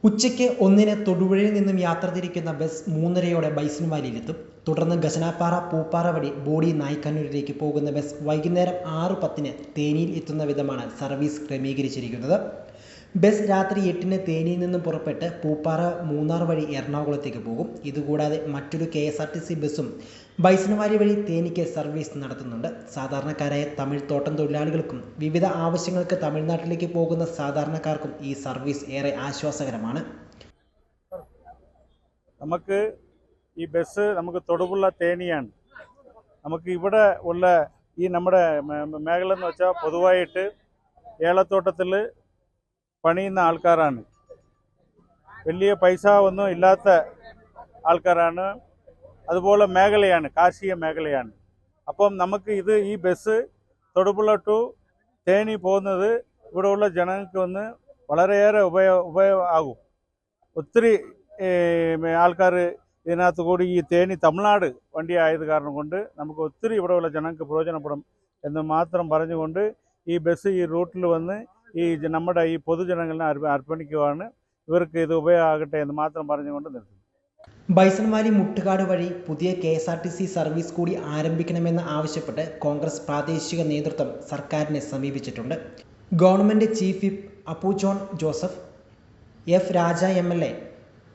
ഉച്ചയ്ക്ക് 1-ന് തൊടുപുഴയിൽ നിന്നും യാത്ര തിരിക്കുന്ന ബസ് 3:30-യോടെ ബൈസൺവാലിയിലെത്തും. തുടർന്ന് ഗജനാപ്പാറ പൂപ്പാറ വഴി ബോഡി നായ്ക്കന്നൂരിലേക്ക് പോകുന്ന ബസ് വൈകുന്നേരം 6:10-ന് തേനിയിൽ എത്തുന്ന വിധമാണ് സർവീസ് ക്രമീകരിച്ചിരിക്കുന്നത്. ബസ് രാത്രി 8-ന് തേനിയിൽ നിന്നും പുറപ്പെട്ട് പൂപ്പാറ മൂന്നാർ വഴി എറണാകുളത്തേക്ക് പോകും. ഇതുകൂടാതെ മറ്റൊരു KSRTC ബസ്സും ബൈസൺവാലി വഴി തേനിക്ക് സർവീസ് നടത്തുന്നുണ്ട്. സാധാരണക്കാരായ തമിഴ് തോട്ടം തൊഴിലാളികൾക്കും വിവിധ ആവശ്യങ്ങൾക്ക് തമിഴ്നാട്ടിലേക്ക് പോകുന്ന സാധാരണക്കാർക്കും ഈ സർവീസ് ഏറെ ആശ്വാസകരമാണ്. നമുക്ക് ഈ ബസ് നമുക്ക് തൊടുപുഴ തേനിയാണ്. നമുക്ക് ഇവിടെ ഉള്ള ഈ നമ്മുടെ മേഖല എന്ന് വെച്ചാൽ പൊതുവായിട്ട് ഏലത്തോട്ടത്തിൽ പണിയുന്ന ആൾക്കാരാണ്. വലിയ പൈസ ഒന്നും ഇല്ലാത്ത ആൾക്കാരാണ്. അതുപോലെ മേഖലയാണ്, കാർഷിക മേഖലയാണ്. അപ്പം നമുക്ക് ഈ ബസ് തൊടുപുഴ ടു തേനി പോകുന്നത് ഇവിടെയുള്ള ജനങ്ങൾക്ക് വന്ന് വളരെയേറെ ഉപയോഗമാകും. ഒത്തിരി ആൾക്കാർ ഇതിനകത്ത് കൂടി ഈ തേനി തമിഴ്നാട് വണ്ടി ആയത് കാരണം കൊണ്ട് നമുക്ക് ഒത്തിരി ഇവിടെയുള്ള ജനങ്ങൾക്ക് പ്രയോജനപ്പെടും എന്ന് മാത്രം പറഞ്ഞുകൊണ്ട് ഈ ബസ് ഈ റൂട്ടിൽ വന്ന് നമ്മുടെ ഈ പൊതുജനങ്ങളെ അർപ്പണിക്കുവാണ്. ഇവർക്ക് ഇത് ഉപയോഗമാകട്ടെ എന്ന് മാത്രം പറഞ്ഞുകൊണ്ട് നിർത്തുന്നു. ബൈസൺവാലി മുട്ടുകാട് വഴി പുതിയ KSRTC സർവീസ് കൂടി ആരംഭിക്കണമെന്ന് ആവശ്യപ്പെട്ട് കോൺഗ്രസ് പ്രാദേശിക നേതൃത്വം സർക്കാരിനെ സമീപിച്ചിട്ടുണ്ട്. Government chief whip Appu John Joseph, F. Raja MLA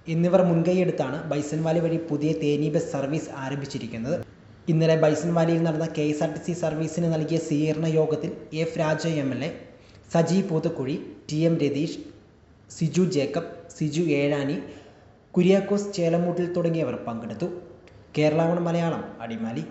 എന്നിവർ മുൻകൈയെടുത്താണ് ബൈസൺവാലി വഴി പുതിയ തേനി ബസ് സർവീസ് ആരംഭിച്ചിരിക്കുന്നത്. ഇന്നലെ ബൈസൺവാലിയിൽ നടന്ന KSRTC സർവീസിന് നൽകിയ സ്വീകരണ യോഗത്തിൽ F. Raja MLA, Saji Poothakuzhi, TM Ratheesh, Siju Jacob, Siju Ezhani, Kuriakose Chelamoottil തുടങ്ങിയവർ പങ്കെടുത്തു. കേരള മലയാളം, അടിമാലി.